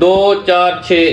2 4 6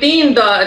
3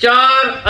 4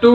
2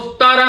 17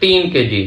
3 kg.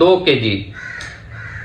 2 kg،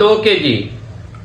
2 kg.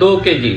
2 kg.